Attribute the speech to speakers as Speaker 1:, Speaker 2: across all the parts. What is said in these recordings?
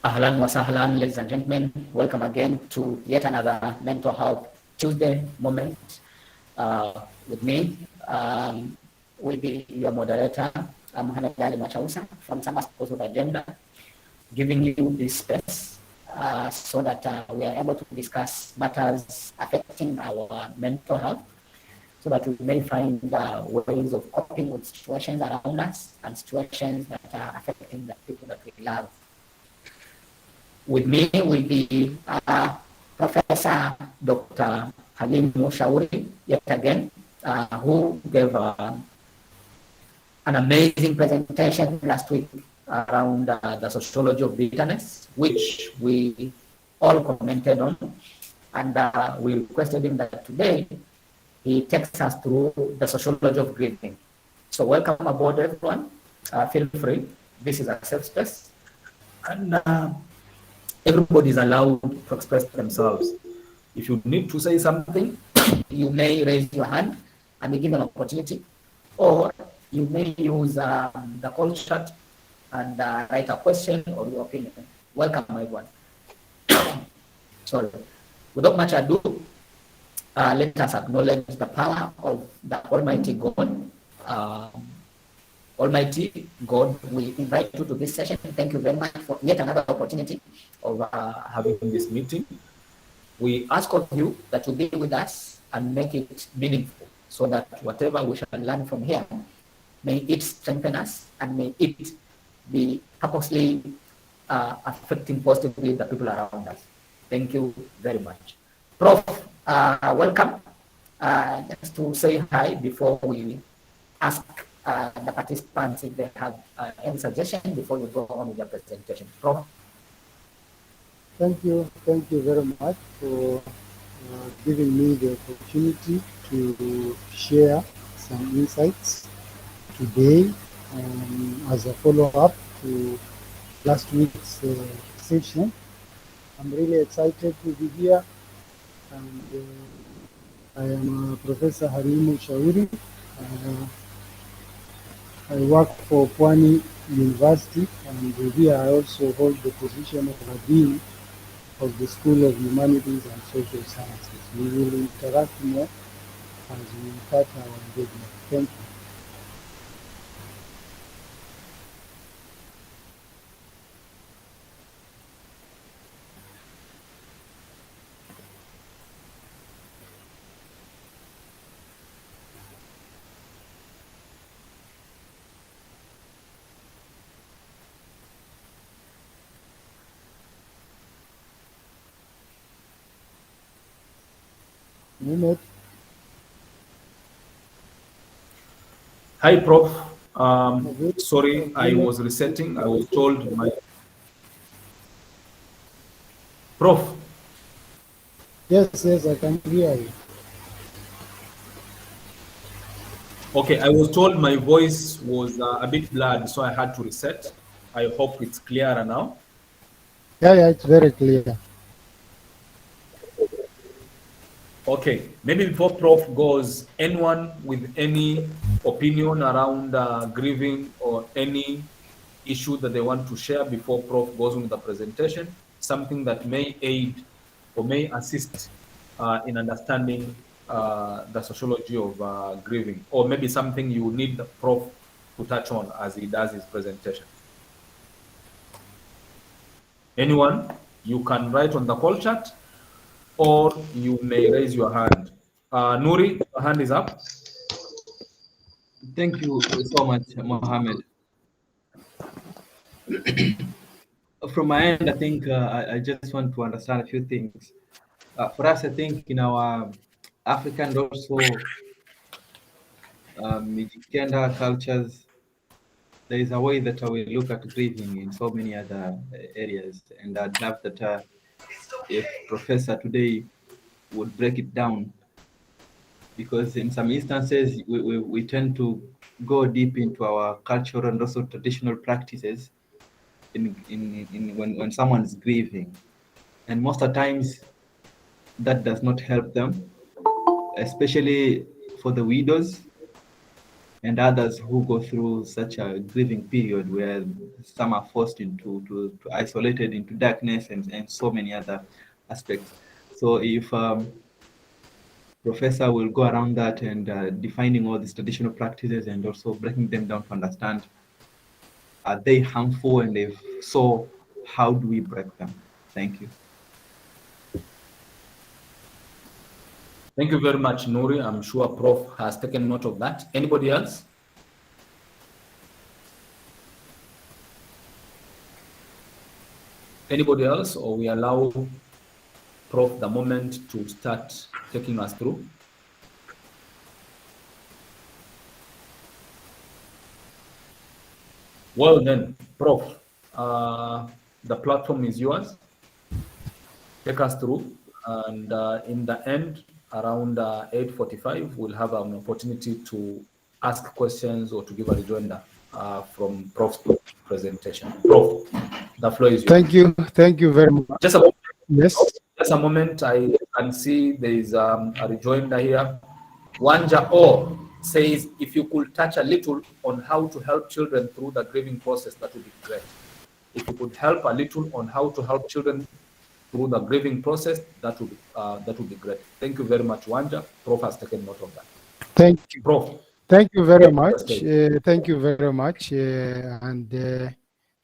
Speaker 1: Ahlan wa sahlan, ladies and gentlemen. Welcome again to yet another Mental Health Tuesday moment. With me will be your moderator, Mohamed Ali Machausa from SambaSports Youth Agenda, giving you this space so that we are able to discuss matters affecting our mental health, so that we may find ways of coping with situations around us and situations that are affecting the people that we love. With me will be Professor Dr. Halimu Shauri, yet again, who gave an amazing presentation last week around the sociology of bitterness, which we all commented on. And we requested him that today he takes us through the sociology of grieving. So welcome aboard, everyone. Feel free. This is a safe space. And everybody is allowed to express themselves. If you need to say something, you may raise your hand and be given an opportunity, or you may use the call chat and write a question or your opinion. Welcome, everyone. Sorry. Without much ado, let us acknowledge the power of the Almighty God. Almighty God, we invite you to this session. Thank you very much for yet another opportunity of having this meeting. We ask of you that you be with us and make it meaningful, so that whatever we shall learn from here, may it strengthen us and may it be purposely affecting positively the people around us. Thank you very much. Prof, welcome. Just to say hi before we ask the participants if they have any suggestion before you go on with your presentation. Prof.
Speaker 2: Thank you very much for giving me the opportunity to share some insights today as a follow-up to last week's session. I'm really excited to be here, and I am Professor Halimu Shauri. I work for Pwani University, and here I also hold the position of a Dean of the School of Humanities and Social Sciences. We will interact more as we start our engagement. Thank you. Minute.
Speaker 3: Hi, Prof. Sorry, I was resetting. I was told my... Prof.
Speaker 2: Yes, I can hear you.
Speaker 3: Okay, I was told my voice was a bit blurred, so I had to reset. I hope it's clearer now.
Speaker 2: Yeah, it's very clear.
Speaker 3: Okay, maybe before Prof goes, anyone with any opinion around grieving or any issue that they want to share before Prof goes on with the presentation, something that may aid or may assist in understanding the sociology of grieving, or maybe something you need the Prof to touch on as he does his presentation. Anyone? You can write on the call chat, or you may raise your hand. Nuri, your hand is up.
Speaker 4: Thank you so much, Mohammed. From my end, I think I just want to understand a few things. For us, I think in our African and also gender cultures, there is a way that we look at grieving in so many other areas, and I'd love that if Professor today would break it down, because in some instances we tend to go deep into our cultural and also traditional practices when someone is grieving, and most of the times that does not help them, especially for the widows and others who go through such a grieving period where some are forced into to isolated into darkness and so many other aspects. So if Professor will go around that and defining all these traditional practices and also breaking them down to understand, are they harmful, and if so, how do we break them? Thank you.
Speaker 3: Thank you very much, Nuri. I'm sure Prof has taken note of that. Anybody else? Anybody else, or we allow Prof the moment to start taking us through? Well then, Prof, the platform is yours. Take us through, and in the end, around 8:45, we'll have an opportunity to ask questions or to give a rejoinder from Prof's presentation. Prof, the floor is yours.
Speaker 2: Thank you very much.
Speaker 3: Just a moment.
Speaker 2: Yes.
Speaker 3: Just a moment. I can see there is a rejoinder here. Wanja O says, if you could touch a little on how to help children through the grieving process, that would be great. If you could help a little on how to help children through the grieving process, that would be great. Thank you very much, Wanja. Prof has taken note of that.
Speaker 2: Thank you.
Speaker 3: Prof.
Speaker 2: Thank you very much. Thank you very much.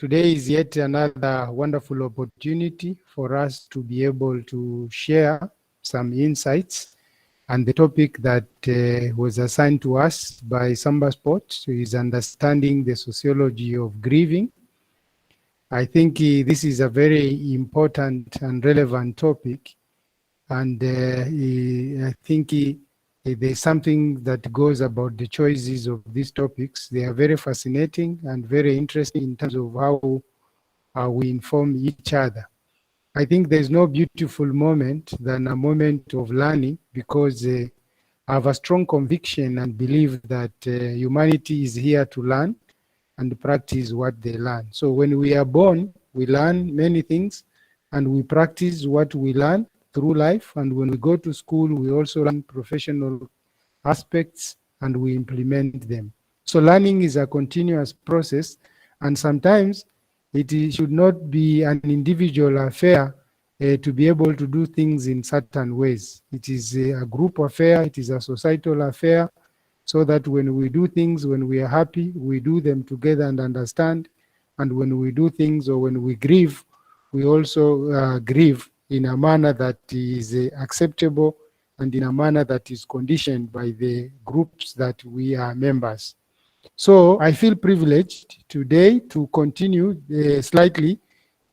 Speaker 2: Today is yet another wonderful opportunity for us to be able to share some insights. And the topic that was assigned to us by SambaSports is understanding the sociology of grieving. I think this is a very important and relevant topic. And I think there's something that goes about the choices of these topics. They are very fascinating and very interesting in terms of how we inform each other. I think there's no beautiful moment than a moment of learning, because I have a strong conviction and believe that humanity is here to learn and practice what they learn. So when we are born, we learn many things and we practice what we learn through life. And when we go to school, we also learn professional aspects and we implement them. So learning is a continuous process, and sometimes it should not be an individual affair to be able to do things in certain ways. It is a group affair, it is a societal affair, so that when we do things, when we are happy, we do them together and understand. And when we do things or when we grieve, we also grieve in a manner that is acceptable and in a manner that is conditioned by the groups that we are members. So I feel privileged today to continue slightly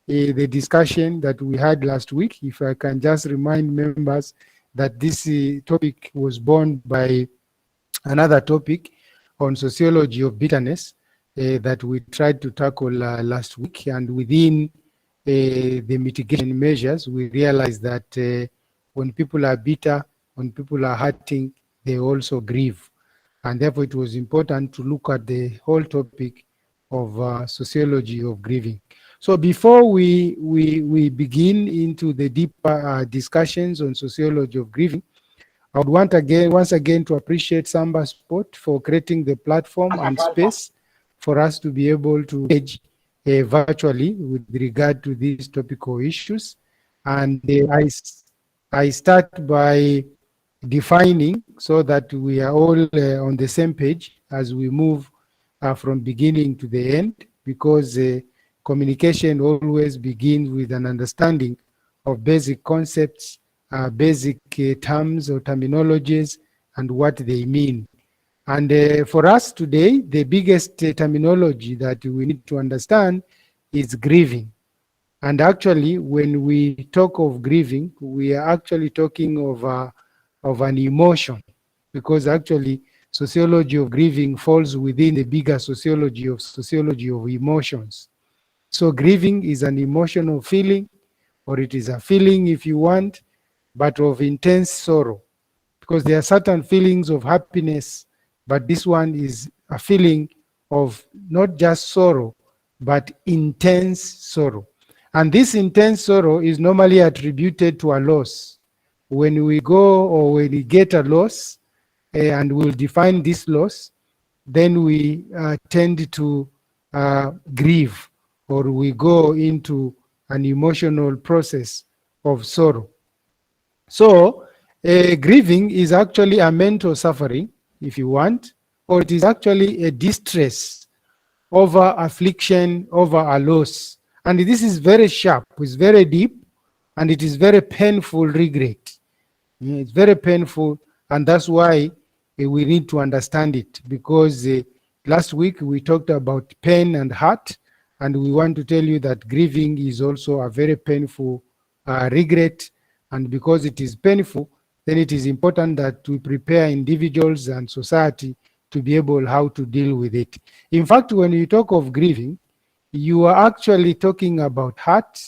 Speaker 2: the discussion that we had last week. If I can just remind members that this topic was born by another topic on sociology of bitterness that we tried to tackle last week. And within the mitigation measures, we realized that when people are bitter, when people are hurting, they also grieve. And therefore, it was important to look at the whole topic of sociology of grieving. So before we begin into the deeper discussions on sociology of grieving, I would want once again to appreciate SambaSport for creating the platform and space for us to be able to engage virtually with regard to these topical issues. And I start by defining so that we are all on the same page as we move from beginning to the end, because communication always begins with an understanding of basic concepts, basic terms or terminologies and what they mean. And for us today, the biggest terminology that we need to understand is grieving. And actually, when we talk of grieving, we are actually talking of an emotion, because actually sociology of grieving falls within the bigger sociology of emotions. So grieving is an emotional feeling, or it is a feeling if you want, but of intense sorrow, because there are certain feelings of happiness, but this one is a feeling of not just sorrow, but intense sorrow. And this intense sorrow is normally attributed to a loss. When we go or when we get a loss, and we'll define this loss, then we tend to grieve, or we go into an emotional process of sorrow. So grieving is actually a mental suffering, if you want, or it is actually a distress over affliction, over a loss. And this is very sharp, it's very deep, and it is very painful regret. It's very painful, and that's why we need to understand it, because last week we talked about pain and heart, and we want to tell you that grieving is also a very painful regret, and because it is painful, then it is important that we prepare individuals and society to be able how to deal with it. In fact, when you talk of grieving, you are actually talking about heart,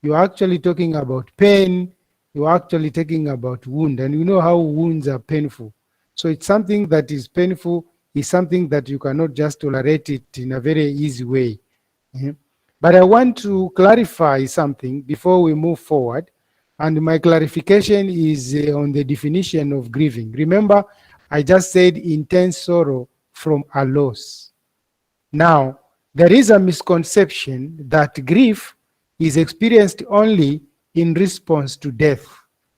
Speaker 2: you are actually talking about pain, you're actually talking about wound, and you know how wounds are painful. So it's something that is painful, is something that you cannot just tolerate it in a very easy way. But I want to clarify something before we move forward, and my clarification is on the definition of grieving. Remember, I just said intense sorrow from a loss. Now, there is a misconception that grief is experienced only in response to death.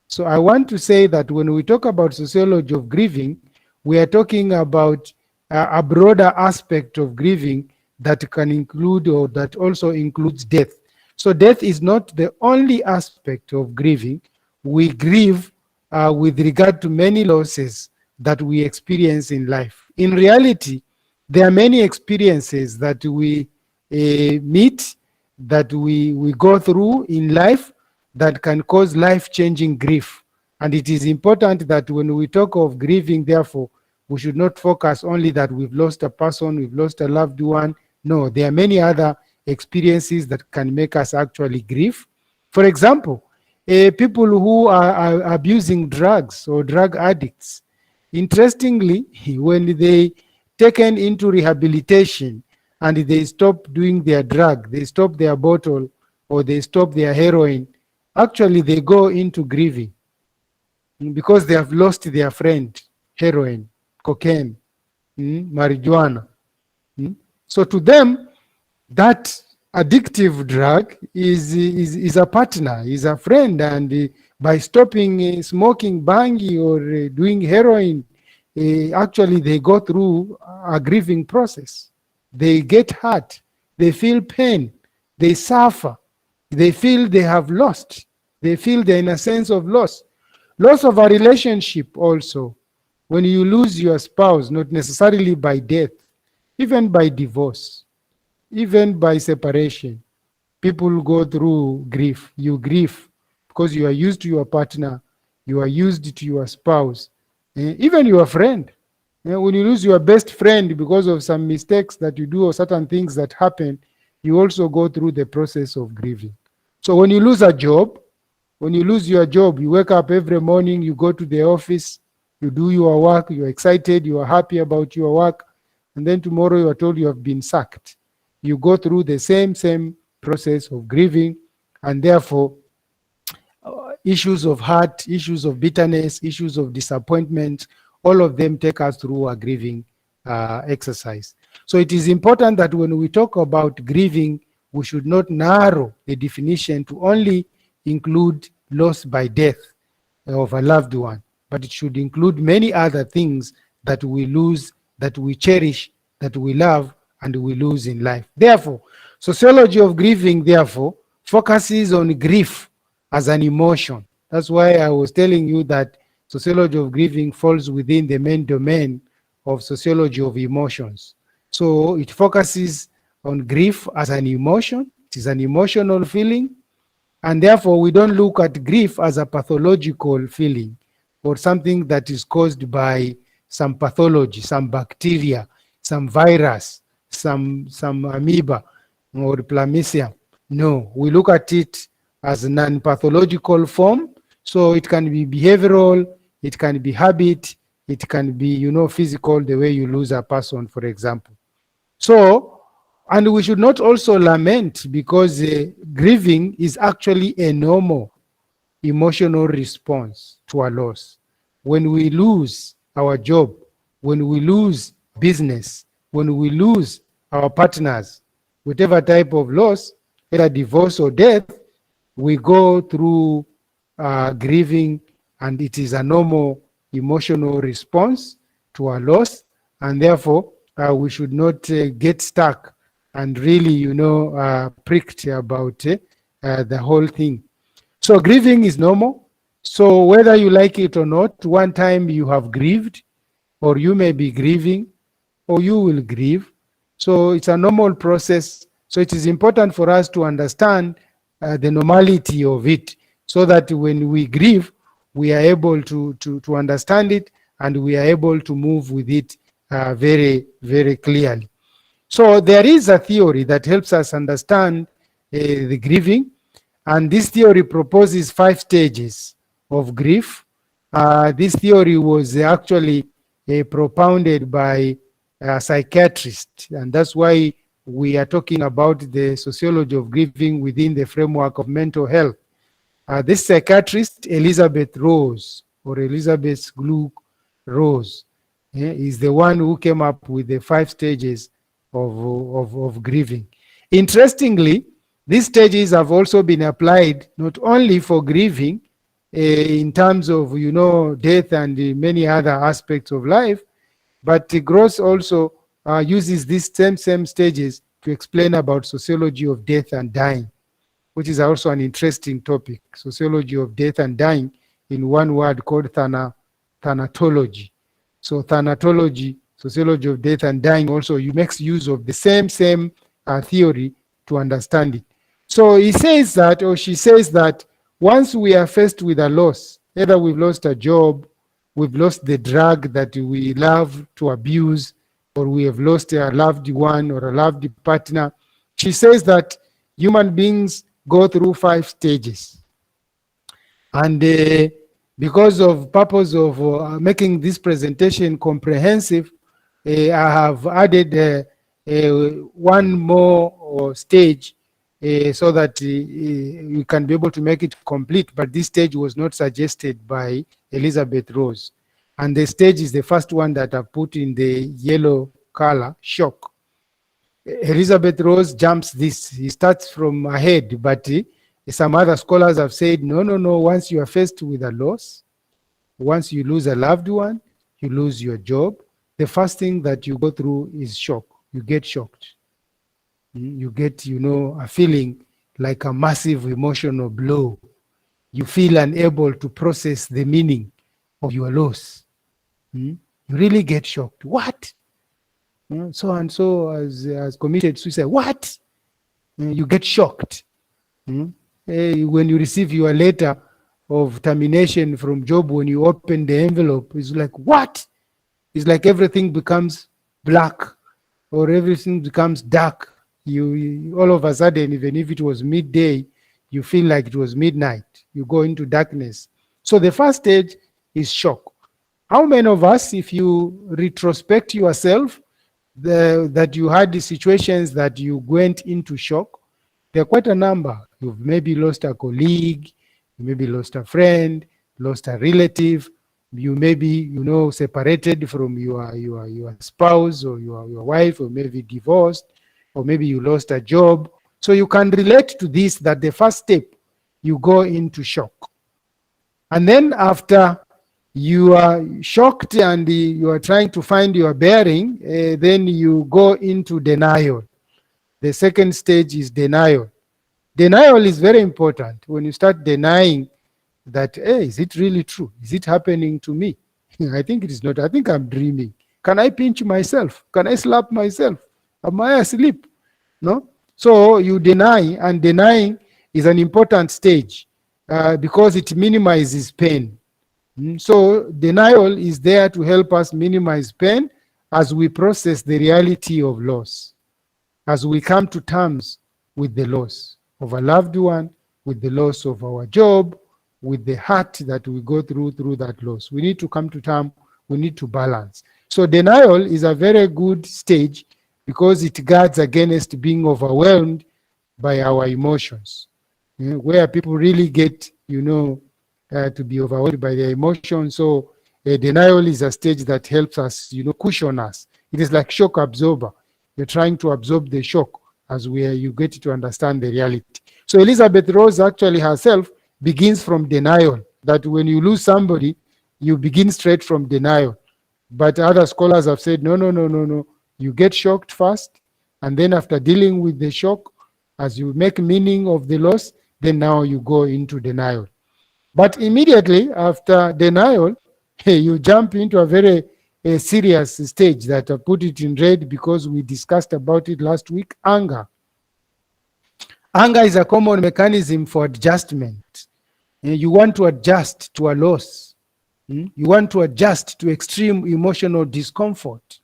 Speaker 2: So I want to say that when we talk about sociology of grieving, we are talking about a broader aspect of grieving that can include, or that also includes, death. So death is not the only aspect of grieving. We grieve with regard to many losses that we experience in life. In reality, there are many experiences that we meet, that we go through in life, that can cause life-changing grief. And it is important that when we talk of grieving, therefore, we should not focus only that we've lost a person, we've lost a loved one. No, there are many other experiences that can make us actually grieve. For example, people who are abusing drugs or drug addicts, interestingly, when they taken into rehabilitation and they stop doing their drug, they stop their bottle, or they stop their heroin, actually they go into grieving because they have lost their friend, heroin, cocaine, marijuana. So to them, that addictive drug is a partner, is a friend, and by stopping smoking bangi or doing heroin, actually they go through a grieving process. They get hurt, they feel pain, they suffer, they feel they have lost, they feel they're in a sense of loss. Loss of a relationship also. When you lose your spouse, not necessarily by death, even by divorce, even by separation, people go through grief. You grieve because you are used to your partner, you are used to your spouse, even your friend. When you lose your best friend because of some mistakes that you do or certain things that happen, you also go through the process of grieving. So when you lose a job, when you lose your job, you wake up every morning, you go to the office, you do your work, you're excited, you are happy about your work, and then tomorrow you are told you have been sacked. You go through the same process of grieving, and therefore issues of heart, issues of bitterness, issues of disappointment, all of them take us through a grieving exercise. So it is important that when we talk about grieving, we should not narrow the definition to only include loss by death of a loved one, but it should include many other things that we lose, that we cherish, that we love, and we lose in life. Therefore, sociology of grieving, therefore, focuses on grief as an emotion. That's why I was telling you that sociology of grieving falls within the main domain of sociology of emotions. So it focuses on grief as an emotion. It is an emotional feeling. And therefore, we don't look at grief as a pathological feeling or something that is caused by some pathology, some bacteria, some virus, some amoeba or chlamydia. No, we look at it as a non-pathological form. So it can be behavioral, it can be habit, it can be, physical, the way you lose a person, for example. So, and we should not also lament, because grieving is actually a normal emotional response to a loss. When we lose our job, when we lose business, when we lose our partners, whatever type of loss, either divorce or death, we go through grieving, and it is a normal emotional response to a loss, and therefore we should not get stuck and really, pricked about the whole thing. So grieving is normal. So whether you like it or not, one time you have grieved, or you may be grieving, or you will grieve. So it's a normal process. So it is important for us to understand the normality of it, so that when we grieve, we are able to understand it, and we are able to move with it very, very clearly. So there is a theory that helps us understand the grieving, and this theory proposes 5 stages of grief. This theory was actually propounded by a psychiatrist, and that's why we are talking about the sociology of grieving within the framework of mental health. This psychiatrist, Elizabeth Rose, or Elizabeth Gluck Rose, is the one who came up with the 5 stages of grieving. Interestingly, these stages have also been applied not only for grieving in terms of, death and many other aspects of life, but Gross also uses these same stages to explain about sociology of death and dying, which is also an interesting topic. Sociology of death and dying, in one word, called thanatology. So thanatology, sociology of death and dying, also you makes use of the same theory to understand it. So he says that, or she says that, once we are faced with a loss, either we've lost a job, we've lost the drug that we love to abuse, or we have lost a loved one or a loved partner, she says that human beings go through 5 stages. And because of purpose of making this presentation comprehensive, I have added one more stage so that we can be able to make it complete. But this stage was not suggested by Elizabeth Rose. And the stage is the first one that I put in the yellow color, shock. Elizabeth Rose jumps this. He starts from ahead, but some other scholars have said, no. Once you are faced with a loss, once you lose a loved one, you lose your job, the first thing that you go through is shock. You get shocked. You get, a feeling like a massive emotional blow. You feel unable to process the meaning of your loss. You really get shocked. What? So and so has committed suicide. What? You get shocked. When you receive your letter of termination from job, when you open the envelope, it's like, what? It's like everything becomes black, or everything becomes dark. You all of a sudden, even if it was midday, you feel like it was midnight. You go into darkness. So the first stage is shock. How many of us, if you retrospect yourself, that you had the situations that you went into shock? There are quite a number. You've maybe lost a colleague, you maybe lost a friend, lost a relative, you maybe, separated from your spouse or your wife, or maybe divorced, or maybe you lost a job. So you can relate to this, that the first step, you go into shock. And then after you are shocked and you are trying to find your bearing, then you go into denial. The second stage is denial. Denial is very important. When you start denying that, hey, is it really true? Is it happening to me? I think it is not. I think I'm dreaming. Can I pinch myself? Can I slap myself? Am I asleep? No? So you deny, and denying is an important stage because it minimizes pain. So denial is there to help us minimize pain as we process the reality of loss, as we come to terms with the loss of a loved one, with the loss of our job, with the hurt that we go through that loss. We need to come to terms, we need to balance. So denial is a very good stage because it guards against being overwhelmed by our emotions, where people really get, to be overwhelmed by their emotions. So denial is a stage that helps us, cushion us, It is like shock absorber. You're trying to absorb the shock as where you get to understand the reality. So Elizabeth Rose actually herself begins from denial, that when you lose somebody, you begin straight from denial. But other scholars have said, no, no, no, no, no. You get shocked first, and then after dealing with the shock, as you make meaning of the loss, then now you go into denial. But immediately after denial, you jump into a very serious stage that I put it in red because we discussed about it last week, anger. Anger is a common mechanism for adjustment. You want to adjust to a loss. You want to adjust to extreme emotional discomfort.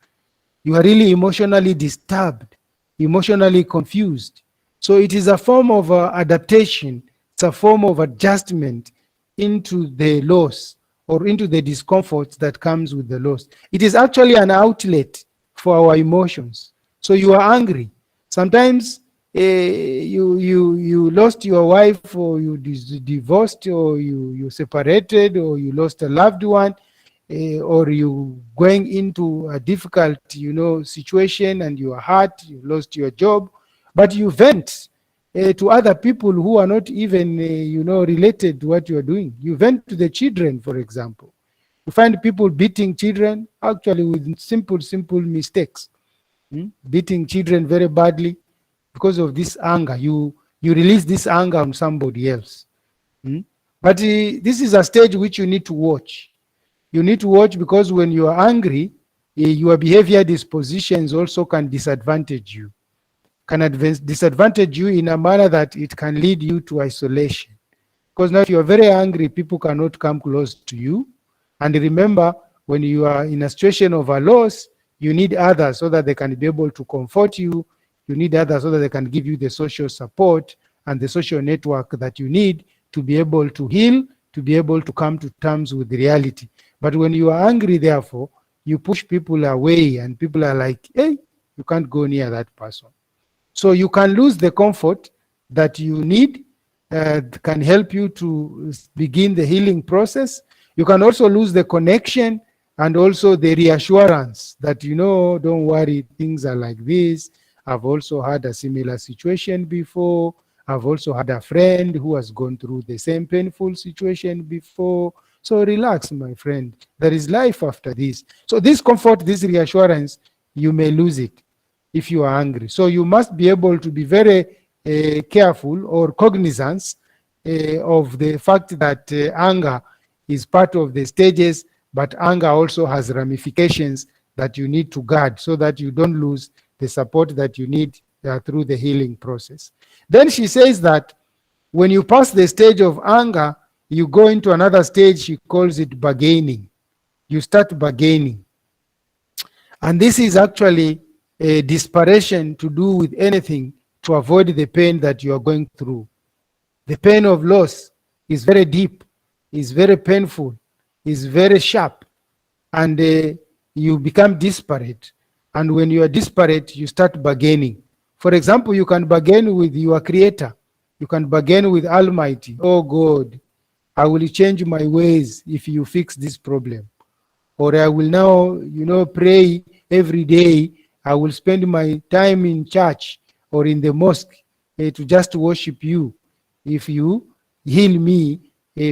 Speaker 2: You are really emotionally disturbed, emotionally confused. So it is a form of adaptation. It's a form of adjustment into the loss or into the discomfort that comes with the loss. It is actually an outlet for our emotions. So you are angry. Sometimes you lost your wife, or you divorced, or you separated, or you lost a loved one, or you going into a difficult situation and you are hurt, you lost your job, but you vent to other people who are not even related to what you are doing. You vent to the children, for example. You find people beating children actually with simple mistakes, beating children very badly because of this anger. You release this anger on somebody else. But this is a stage which you need to watch. You need to watch, because when you are angry, your behavior dispositions also can disadvantage you. Disadvantage you in a manner that it can lead you to isolation. Because now if you are very angry, people cannot come close to you. And remember, when you are in a situation of a loss, you need others so that they can be able to comfort you. You need others so that they can give you the social support and the social network that you need to be able to heal, to be able to come to terms with reality. But when you are angry, therefore, you push people away, and people are like, hey, you can't go near that person. So you can lose the comfort that you need, can help you to begin the healing process. You can also lose the connection and also the reassurance that, don't worry, things are like this. I've also had a similar situation before. I've also had a friend who has gone through the same painful situation before. So relax, my friend. There is life after this. So this comfort, this reassurance, you may lose it if you are angry. So you must be able to be very careful or cognizant of the fact that anger is part of the stages, but anger also has ramifications that you need to guard so that you don't lose the support that you need through the healing process. Then she says that when you pass the stage of anger, you go into another stage. She calls it bargaining. You start bargaining. And this is actually a desperation to do with anything to avoid the pain that you are going through. The pain of loss is very deep, is very painful, is very sharp, and you become desperate. And when you are desperate, you start bargaining. For example, you can bargain with your creator. You can bargain with Almighty. Oh God, I will change my ways if you fix this problem. Or I will now, pray every day. I will spend my time in church or in the mosque to just worship you if you heal me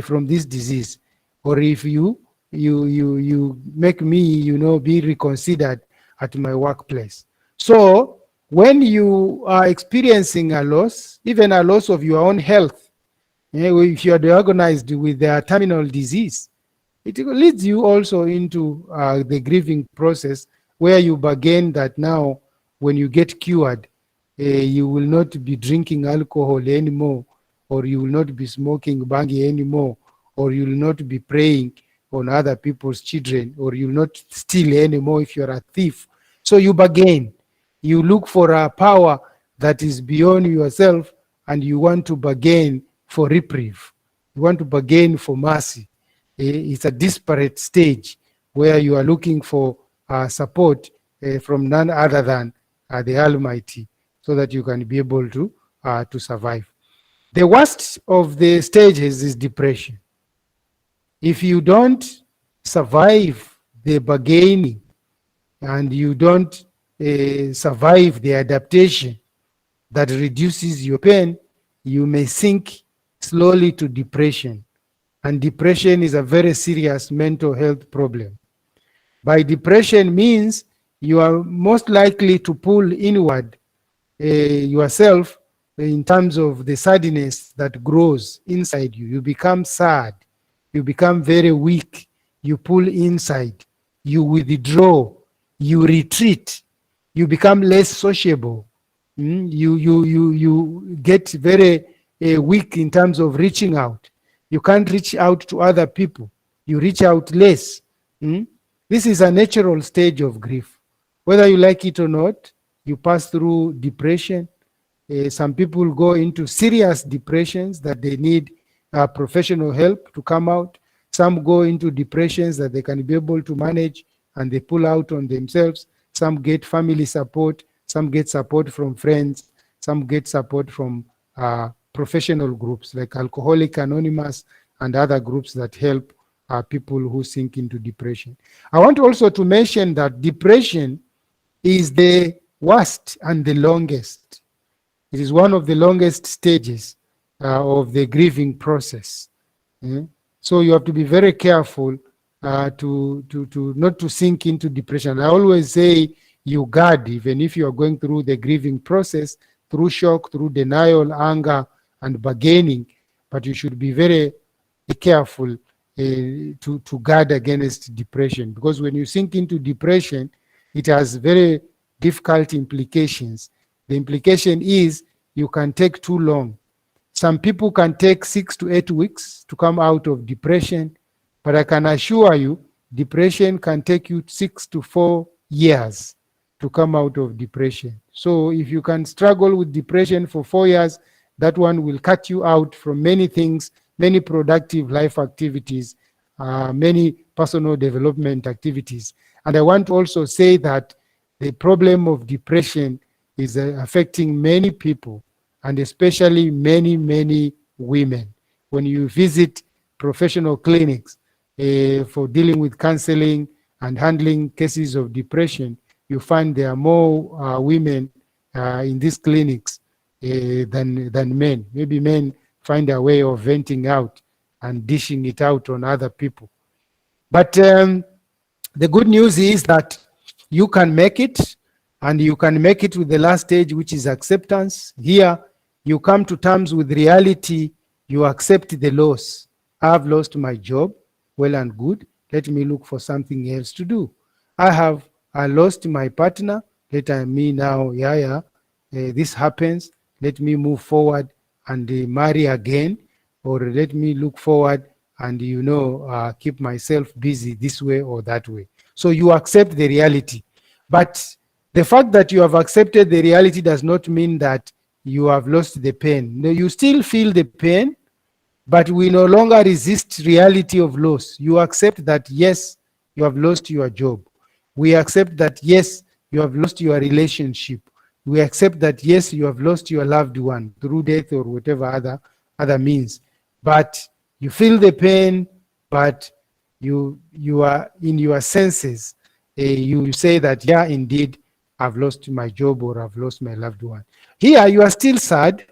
Speaker 2: from this disease. Or if you make me, be reconsidered at my workplace. So when you are experiencing a loss, even a loss of your own health, if you are diagnosed with a terminal disease, it leads you also into the grieving process, where you bargain that now when you get cured, you will not be drinking alcohol anymore, or you will not be smoking bangi anymore, or you will not be preying on other people's children, or you will not steal anymore if you're a thief. So you bargain. You look for a power that is beyond yourself, and you want to bargain for reprieve. You want to bargain for mercy. It's a disparate stage where you are looking for support from none other than the Almighty, so that you can be able to survive. The worst of the stages is depression. If you don't survive the bargaining, and you don't survive the adaptation that reduces your pain, you may sink slowly to depression. And depression is a very serious mental health problem. By depression means you are most likely to pull inward yourself in terms of the sadness that grows inside you. You become sad. You become very weak. You pull inside. You withdraw. You retreat. You become less sociable. You get very weak in terms of reaching out. You can't reach out to other people. You reach out less. This is a natural stage of grief. Whether you like it or not, you pass through depression. Some people go into serious depressions that they need professional help to come out. Some go into depressions that they can be able to manage and they pull out on themselves. Some get family support. Some get support from friends. Some get support from professional groups like Alcoholics Anonymous and other groups that help people who sink into depression. I want also to mention that depression is the worst and the longest. It is one of the longest stages of the grieving process. So you have to be very careful to not to sink into depression. I always say you guard, even if you are going through the grieving process, through shock, through denial, anger, and bargaining, but you should be very careful to guard against depression, because when you sink into depression, it has very difficult implications. The implication is you can take too long. Some people can take 6 to 8 weeks to come out of depression, but I can assure you, depression can take you 6 to 4 years to come out of depression. So if you can struggle with depression for 4 years, that one will cut you out from many things, many productive life activities, many personal development activities. And I want to also say that the problem of depression is affecting many people, and especially many, many women. When you visit professional clinics for dealing with counseling and handling cases of depression, you find there are more women in these clinics than men. Maybe men find a way of venting out and dishing it out on other people. But the good news is that you can make it, and you can make it with the last stage, which is acceptance. Here, you come to terms with reality. You accept the loss. I've lost my job. Well and good. Let me look for something else to do. I lost my partner. Let me now, this happens. Let me move forward and marry again, or let me look forward and, keep myself busy this way or that way. So you accept the reality. But the fact that you have accepted the reality does not mean that you have lost the pain. No, you still feel the pain, but we no longer resist reality of loss. You accept that, yes, you have lost your job. We accept that, yes, you have lost your relationship. We accept that, yes, you have lost your loved one through death or whatever other means. But you feel the pain, but you are in your senses. You say that, yeah, indeed, I've lost my job or I've lost my loved one. Here, you are still sad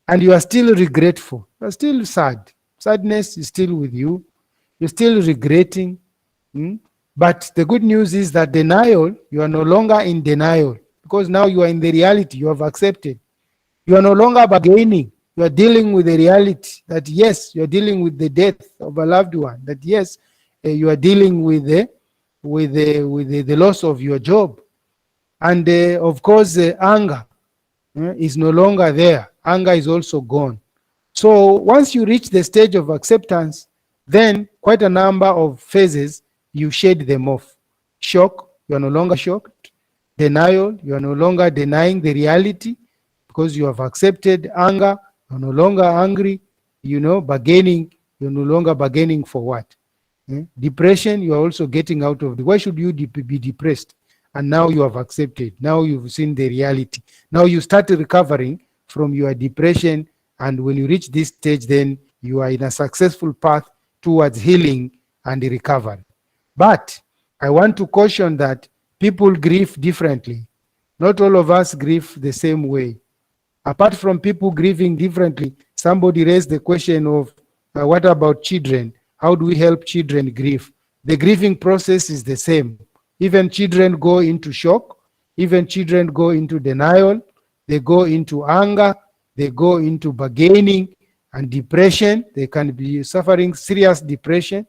Speaker 2: and you are still regretful. You are still sad. Sadness is still with you. You're still regretting. But the good news is that denial, you are no longer in denial, because now you are in the reality. You have accepted. You are no longer bargaining. You are dealing with the reality that, yes, you are dealing with the death of a loved one. That, yes, you are dealing with the loss of your job. And of course, anger is no longer there. Anger is also gone. So once you reach the stage of acceptance, then quite a number of phases, you shade them off. Shock, you are no longer shocked. Denial, you are no longer denying the reality because you have accepted. Anger, you are no longer angry. Bargaining, you are no longer bargaining for what? Depression, you are also getting out of it. Why should you be depressed? And now you have accepted. Now you've seen the reality. Now you start recovering from your depression. And when you reach this stage, then you are in a successful path towards healing and recovery. But I want to caution that people grieve differently. Not all of us grieve the same way. Apart from people grieving differently, somebody raised the question of what about children? How do we help children grieve? The grieving process is the same. Even children go into shock. Even children go into denial. They go into anger. They go into bargaining and depression. They can be suffering serious depression.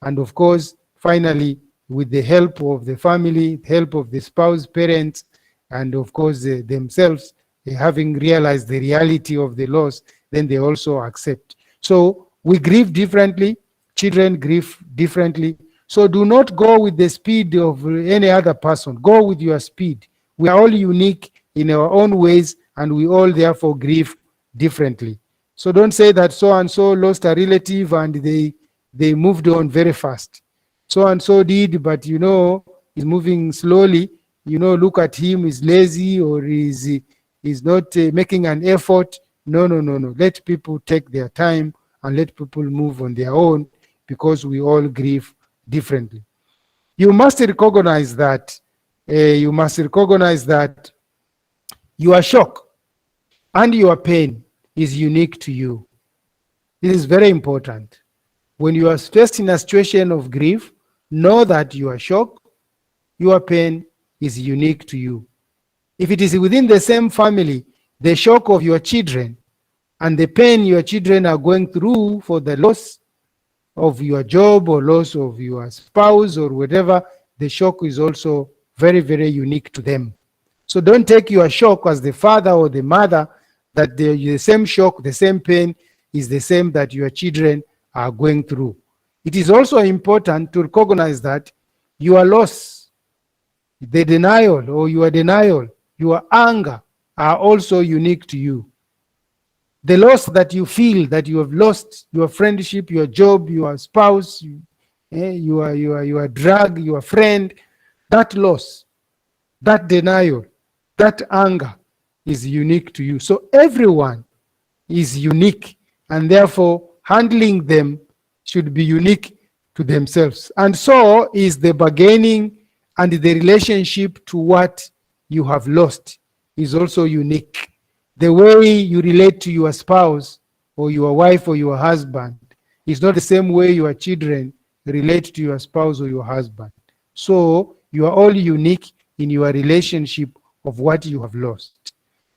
Speaker 2: And of course, finally, with the help of the family, help of the spouse, parents, and of course themselves, having realized the reality of the loss, then they also accept. So we grieve differently. Children grieve differently. So do not go with the speed of any other person. Go with your speed. We are all unique in our own ways, and we all therefore grieve differently. So don't say that so-and-so lost a relative and they moved on very fast. So-and-so did, but he's moving slowly. Look at him, he's lazy or he's not making an effort. No. Let people take their time and let people move on their own, because we all grieve differently. You must recognize that your shock and your pain is unique to you. This is very important. When you are faced in a situation of grief, know that your shock, your pain is unique to you. If it is within the same family, the shock of your children and the pain your children are going through for the loss of your job or loss of your spouse or whatever, the shock is also very, very unique to them. So don't take your shock as the father or the mother, that the same shock, the same pain is the same that your children are going through. It is also important to recognize that your loss, the denial or your denial, your anger are also unique to you. The loss that you feel that you have lost your friendship, your job, your spouse, your drug, your friend, that loss, that denial, that anger is unique to you. So everyone is unique, and therefore handling them should be unique to themselves. And so is the bargaining and the relationship to what you have lost is also unique. The way you relate to your spouse or your wife or your husband is not the same way your children relate to your spouse or your husband. So you are all unique in your relationship of what you have lost.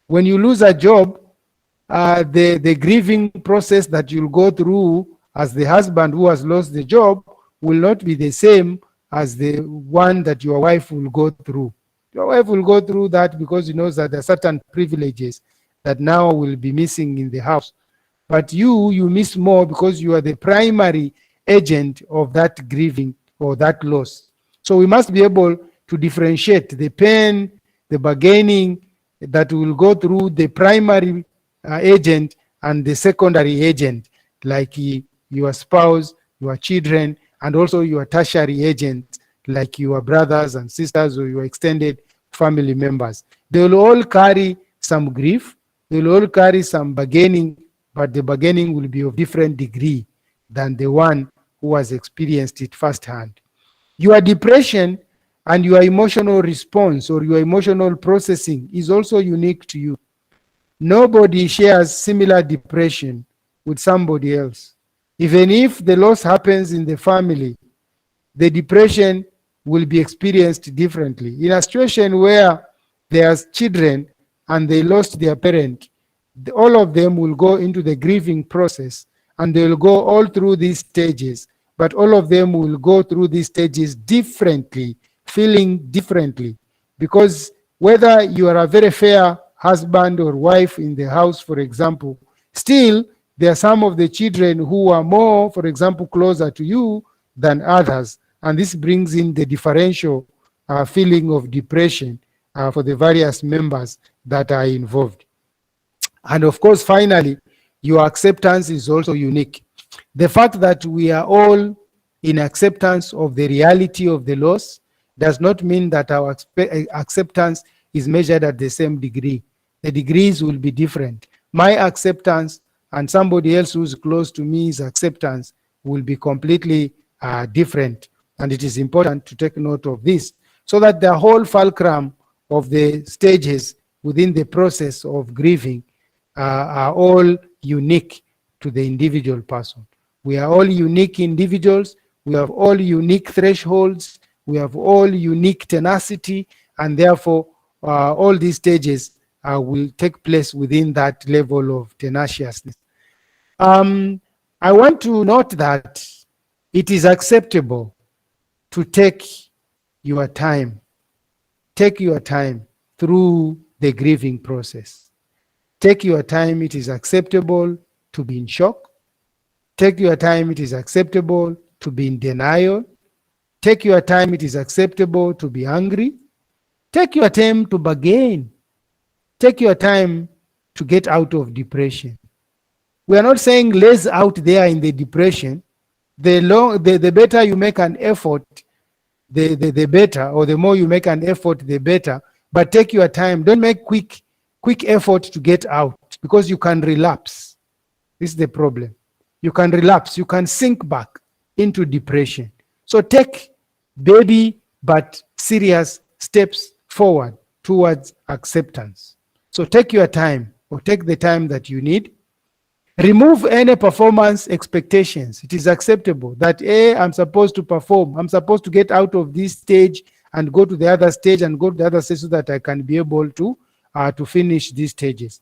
Speaker 2: When you lose a job, the grieving process that you'll go through as the husband who has lost the job will not be the same as the one that your wife will go through. Your wife will go through that because he knows that there are certain privileges that now will be missing in the house. But you miss more because you are the primary agent of that grieving or that loss. So we must be able to differentiate the pain, the bargaining that will go through the primary agent and the secondary agent, like your spouse, your children, and also your tertiary agent, like your brothers and sisters or your extended family members. They will all carry some grief, they will all carry some bargaining, but the bargaining will be of different degree than the one who has experienced it firsthand. Your depression and your emotional response or your emotional processing is also unique to you. Nobody shares similar depression with somebody else. Even if the loss happens in the family, the depression will be experienced differently. In a situation where there's children and they lost their parent, all of them will go into the grieving process and they will go all through these stages, but all of them will go through these stages differently, feeling differently. Because whether you are a very fair husband or wife in the house, for example, still there are some of the children who are more, for example, closer to you than others. And this brings in the differential feeling of depression for the various members that are involved. And of course, finally, your acceptance is also unique. The fact that we are all in acceptance of the reality of the loss does not mean that our acceptance is measured at the same degree. The degrees will be different. My acceptance and somebody else who's close to me's acceptance will be completely different. And it is important to take note of this. so that the whole fulcrum of the stages within the process of grieving are all unique to the individual person. We are all unique individuals. We have all unique thresholds. We have all unique tenacity, and therefore all these stages will take place within that level of tenaciousness. I want to note that it is acceptable to take your time. Take your time through the grieving process. Take your time. It is acceptable to be in shock. Take your time. It is acceptable to be in denial. Take your time. It is acceptable to be angry. Take your time to bargain. Take your time to get out of depression. We are not saying laze out there in the depression. The better you make an effort, the better, or the more you make an effort, the better. But take your time. Don't make quick effort to get out, because you can relapse. This is the problem. You can relapse. You can sink back into depression. So take baby but serious steps forward towards acceptance. So take your time, or take the time that you need. Remove any performance expectations. It is acceptable that I'm supposed to perform. I'm supposed to get out of this stage and go to the other stage and go to the other stage so that I can be able to finish these stages.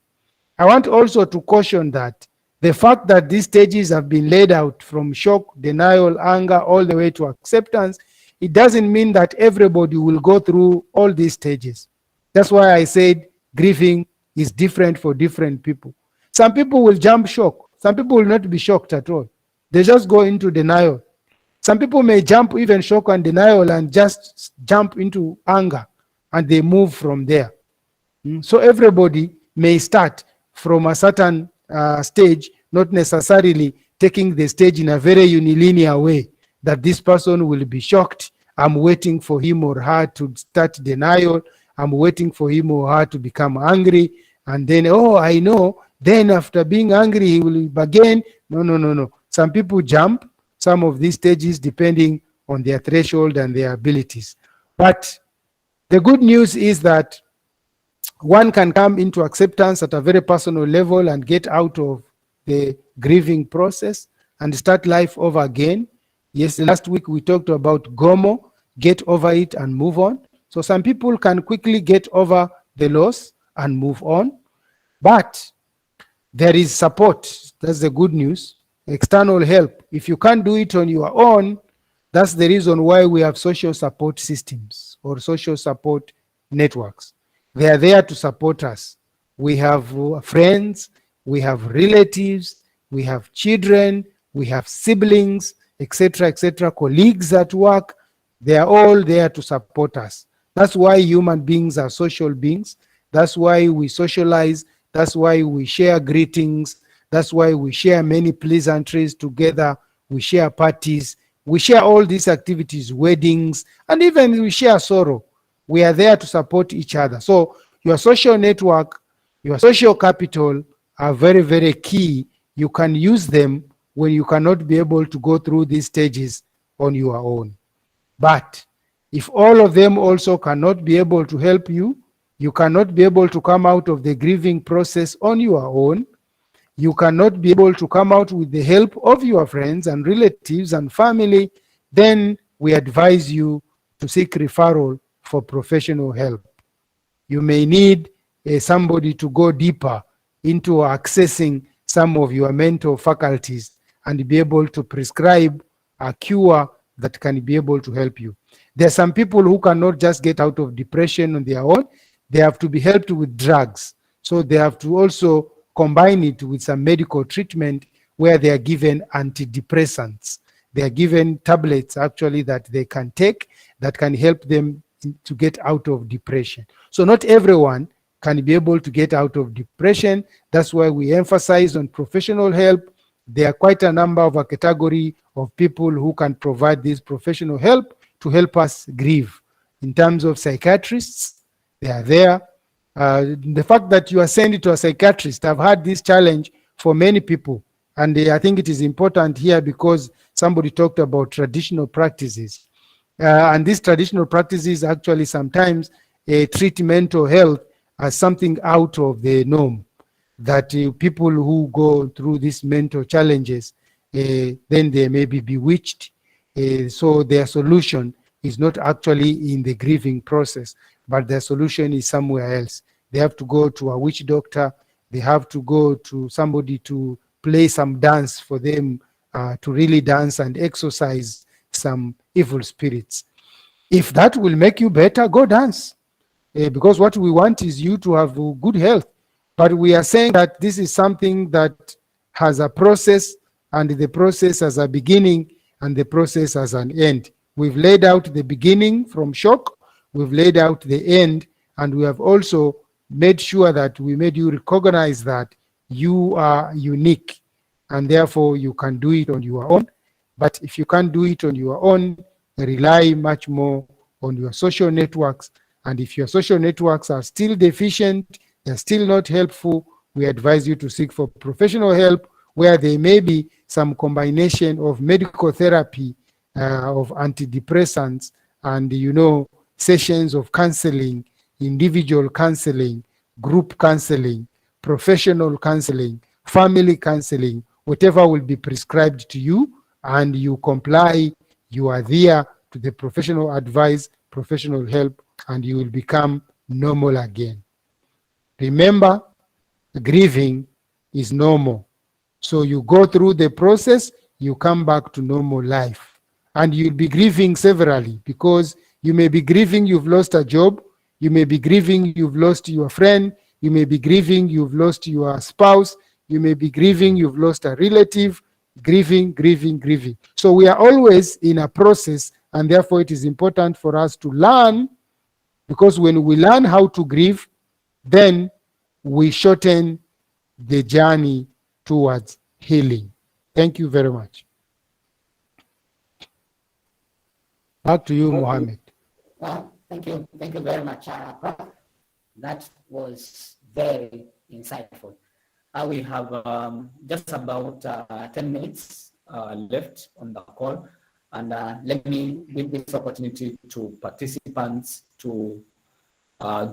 Speaker 2: I want also to caution that the fact that these stages have been laid out from shock, denial, anger, all the way to acceptance, it doesn't mean that everybody will go through all these stages. That's why I said grieving is different for different people. Some people will jump shock. Some people will not be shocked at all. They just go into denial. Some people may jump even shock and denial and just jump into anger, and they move from there. So everybody may start from a certain stage, not necessarily taking the stage in a very unilinear way, that this person will be shocked. I'm waiting for him or her to start denial. I'm waiting for him or her to become angry. And then, oh, I know, then after being angry, he will bargain. No. Some people jump some of these stages depending on their threshold and their abilities. But the good news is that one can come into acceptance at a very personal level and get out of the grieving process and start life over again. Yes, last week we talked about GOMO, get over it and move on. So some people can quickly get over the loss and move on. But there is support. That's the good news. External help. If you can't do it on your own, that's the reason why we have social support systems or social support networks. They are there to support us. We have friends, we have relatives, we have children, we have siblings, etc., colleagues at work. They are all there to support us. That's why human beings are social beings. That's why we socialize. That's why we share greetings. That's why we share many pleasantries together. We share parties. We share all these activities, weddings, and even we share sorrow. We are there to support each other. So your social network, your social capital are very, very key. You can use them when you cannot be able to go through these stages on your own. But if all of them also cannot be able to help you, you cannot be able to come out of the grieving process on your own, you cannot be able to come out with the help of your friends and relatives and family, then we advise you to seek referral for professional help. You may need somebody to go deeper into accessing some of your mental faculties and be able to prescribe a cure that can be able to help you. There are some people who cannot just get out of depression on their own. They have to be helped with drugs. So they have to also combine it with some medical treatment where they are given antidepressants. They are given tablets actually that they can take that can help them to get out of depression. So not everyone can be able to get out of depression. That's why we emphasize on professional help. There are quite a number of a category of people who can provide this professional help to help us grieve. In terms of psychiatrists, they are there. The fact that you are sent to a psychiatrist, I've had this challenge for many people. And I think it is important here because somebody talked about traditional practices. And these traditional practices actually sometimes treat mental health as something out of the norm, that people who go through these mental challenges, then they may be bewitched. So their solution is not actually in the grieving process, but their solution is somewhere else. They have to go to a witch doctor. They have to go to somebody to play some dance for them, to really dance and exorcise some evil spirits. If that will make you better, go dance. Because what we want is you to have good health. But we are saying that this is something that has a process, and the process has a beginning, and the process has an end. We've laid out the beginning from shock, we've laid out the end, and we have also made sure that we made you recognize that you are unique, and therefore you can do it on your own. But if you can't do it on your own, rely much more on your social networks. And if your social networks are still deficient, they're still not helpful, we advise you to seek for professional help, where there may be some combination of medical therapy, of antidepressants, and sessions of counseling, individual counseling, group counseling, professional counseling, family counseling, whatever will be prescribed to you, and you comply, you adhere to the professional advice, professional help, and you will become normal again. Remember, grieving is normal. So you go through the process, you come back to normal life. And you'll be grieving severally, because you may be grieving you've lost a job, you may be grieving you've lost your friend, you may be grieving you've lost your spouse, you may be grieving you've lost a relative. Grieving, grieving, grieving. So we are always in a process, and therefore it is important for us to learn, because when we learn how to grieve, then we shorten the journey towards healing. Thank you very much. Back to you, Mohammed.
Speaker 1: Thank you very much, Prof. That was very insightful. We have just about 10 minutes left on the call, and let me give this opportunity to participants to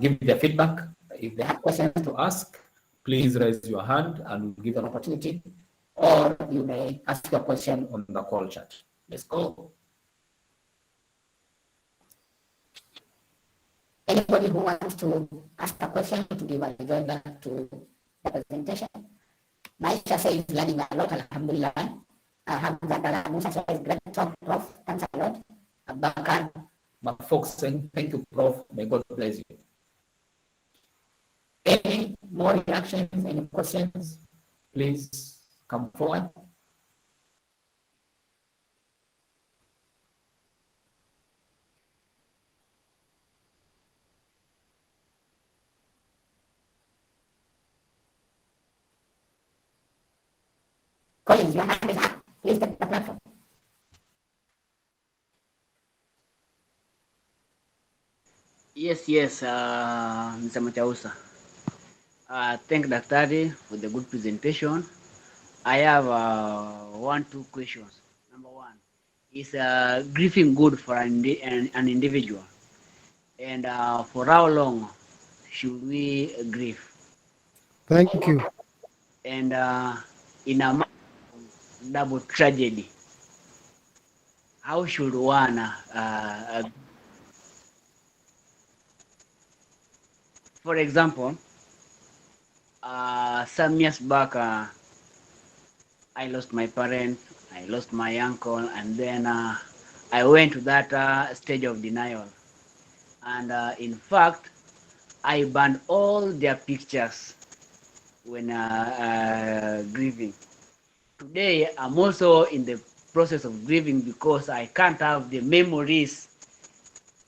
Speaker 1: give their feedback. If they have questions to ask, please raise your hand and we'll give an opportunity, or you may ask your question on the call chat. Let's go. Anybody who wants to ask a question to give a agenda to the presentation? Maisha says learning a lot, alhamdulillah. Hamza Musa says great talk, Prof. Thanks a lot. Abakar Folks saying thank you, Prof. May God bless you. Any more reactions, any questions? Please come forward. Collins, your hand is up. Please take the platform.
Speaker 5: Yes, Mr. Matausa. Thank Daktari for the good presentation. I have two questions. Number one, is grieving good for an individual? And for how long should we grieve?
Speaker 2: Thank you.
Speaker 5: And in a double tragedy, how should one for example, some years back, I lost my parents, I lost my uncle, and then I went to that stage of denial. And in fact, I burned all their pictures when grieving. Today, I'm also in the process of grieving because I can't have the memories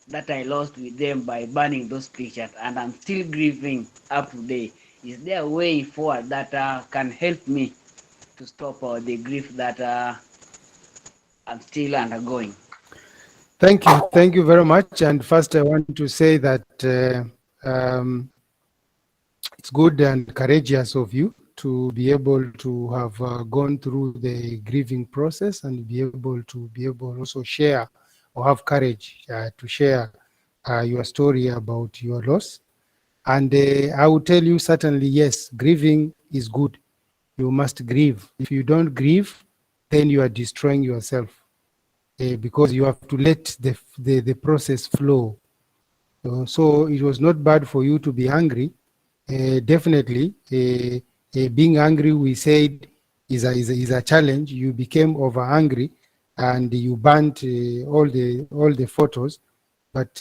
Speaker 5: that I lost with them by burning those pictures, and I'm still grieving up to date. Is there a way forward that can help me to stop the grief that I'm still undergoing?
Speaker 2: Thank you. Thank you very much. And first, I want to say that it's good and courageous of you to be able to have gone through the grieving process and be able to also share or have courage to share your story about your loss. And I will tell you certainly, yes, grieving is good. You must grieve. If you don't grieve, then you are destroying yourself because you have to let the process flow. So it was not bad for you to be angry. Definitely, being angry, we said, is a challenge. You became over angry, and you burnt all the photos. But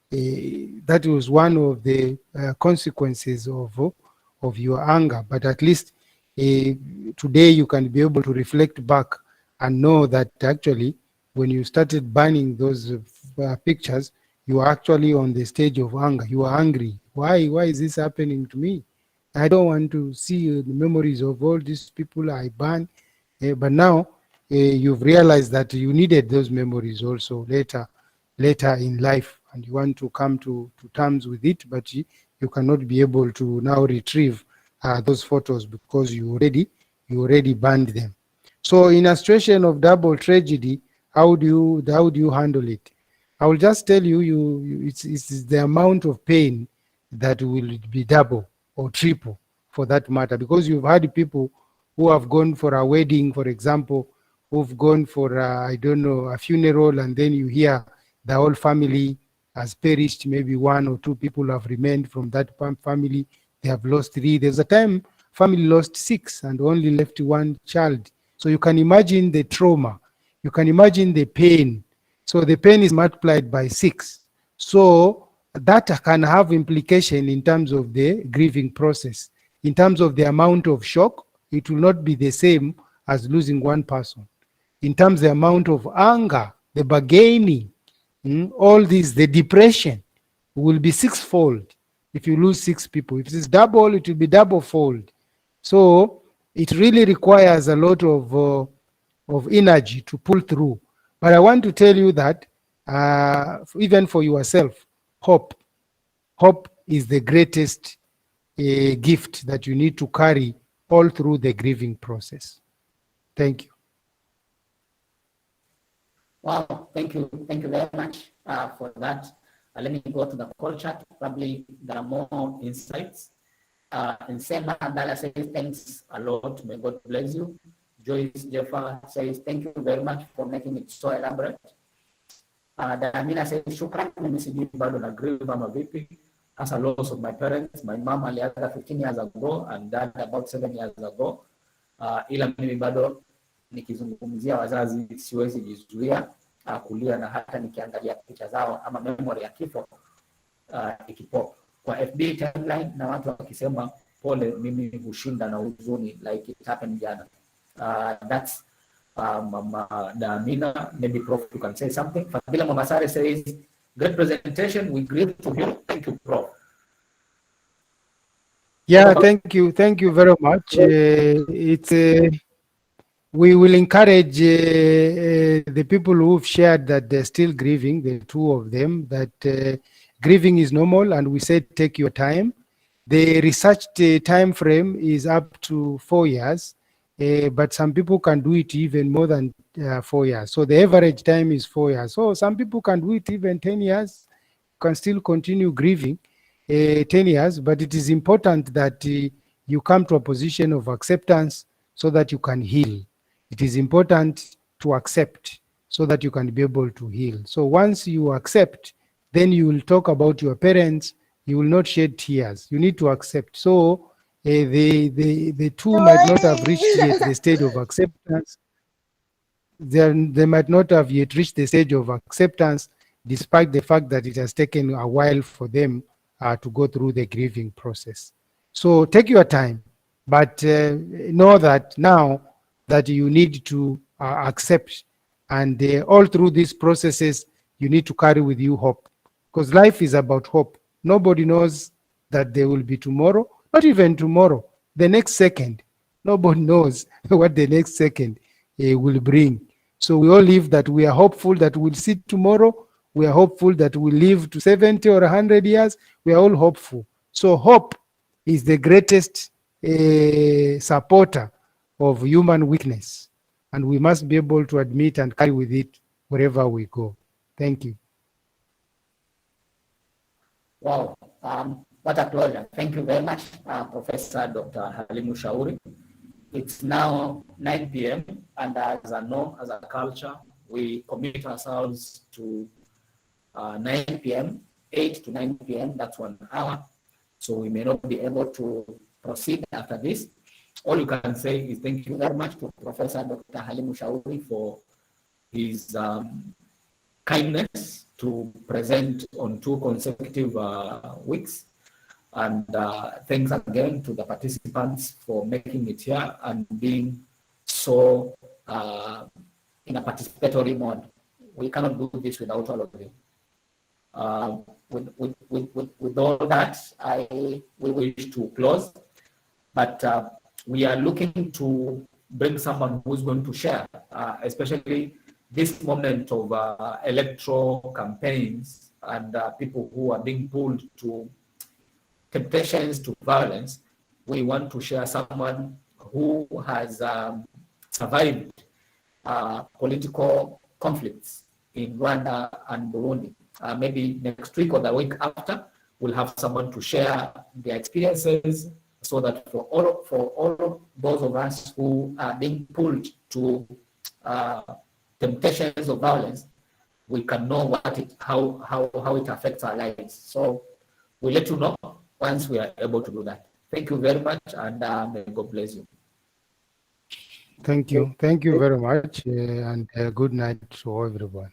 Speaker 2: that was one of the consequences of your anger. But at least today you can be able to reflect back and know that actually, when you started burning those pictures, you are actually on the stage of anger. You are angry. Why is this happening to me? I don't want to see the memories of all these people I burned. But now you've realized that you needed those memories also later in life, and you want to come to terms with it, but you cannot be able to now retrieve those photos because you already burned them. So in a situation of double tragedy, how do you handle it? I will just tell you, it's the amount of pain that will be double or triple for that matter, because you've had people who have gone for a wedding, for example, who've gone for I don't know, a funeral, and then you hear the whole family has perished. Maybe one or two people have remained from that family. They have lost three. There's a time family lost six and only left one child. So you can imagine the trauma. You can imagine the pain. So the pain is multiplied by 6. So that can have implication in terms of the grieving process. In terms of the amount of shock, it will not be the same as losing one person. In terms of the amount of anger, the bargaining, all these, the depression will be sixfold if you lose 6 people. If it is double, it will be double fold. So it really requires a lot of energy to pull through. But I want to tell you that even for yourself, hope is the greatest gift that you need to carry all through the grieving process. Thank you.
Speaker 1: Wow, thank you very much for that. Let me go to the call chat. Probably there are more insights. And Sema Abdallah says, thanks a lot. May God bless you. Joyce Jaffa says, thank you very much for making it so elaborate. Damina says, shukran, mimi sijui bado na grieve ama vipi. As a loss of my parents, my mom aliaga 15 years ago and dad about 7 years ago. Ila mimi bado nikizungumzia wazazi siwezi jizuia kulia, na hata nikiangalia picha zao ama memory ya kifo ikipop kwa FB timeline na watu wakisema pole, mimi hushinda na huzuni like it happened jana. That's Mama Damina. Maybe Prof, you can say something. Fadila Mamasare says, great presentation. We grieve to you. Thank you, Prof.
Speaker 2: Yeah, thank you very much. We will encourage the people who've shared that they're still grieving, the 2 of them, that grieving is normal, and we said take your time. The researched time frame is up to 4 years, but some people can do it even more than 4 years. So the average time is 4 years. So some people can do it even 10 years, can still continue grieving 10 years, but it is important that you come to a position of acceptance so that you can heal. It is important to accept so that you can be able to heal. So once you accept, then you will talk about your parents. You will not shed tears. You need to accept. So the 2 might not have reached yet the stage of acceptance. They might not have yet reached the stage of acceptance, despite the fact that it has taken a while for them to go through the grieving process. So take your time, but know that now that you need to accept, and all through these processes, you need to carry with you hope, because life is about hope. Nobody knows that there will be tomorrow, not even tomorrow, the next second. Nobody knows what the next second will bring. So we all live that we are hopeful that we'll see tomorrow. We are hopeful that we'll live to 70 or 100 years. We are all hopeful. So hope is the greatest supporter of human weakness, and we must be able to admit and carry with it wherever we go. Thank you.
Speaker 1: Wow, what a pleasure. Thank you very much, Professor Dr. Halimu Shauri. It's now 9 p.m. and as a norm, as a culture, we commit ourselves to 9 p.m., 8 to 9 p.m., that's 1 hour. So we may not be able to proceed after this. All you can say is thank you very much to Professor Dr. Halimu Shauri for his kindness to present on 2 consecutive weeks. And thanks again to the participants for making it here and being so in a participatory mode. We cannot do this without all of you. With all that, we wish to close, but we are looking to bring someone who's going to share, especially this moment of electoral campaigns and people who are being pulled to temptations to violence. We want to share someone who has survived political conflicts in Rwanda and Burundi. Maybe next week or the week after, we'll have someone to share their experiences so that for all those of us who are being pulled to temptations of violence, we can know how it affects our lives. So we'll let you know once we are able to do that. Thank you very much, and may God bless you.
Speaker 2: Thank you. Thank you very much, and good night to everyone.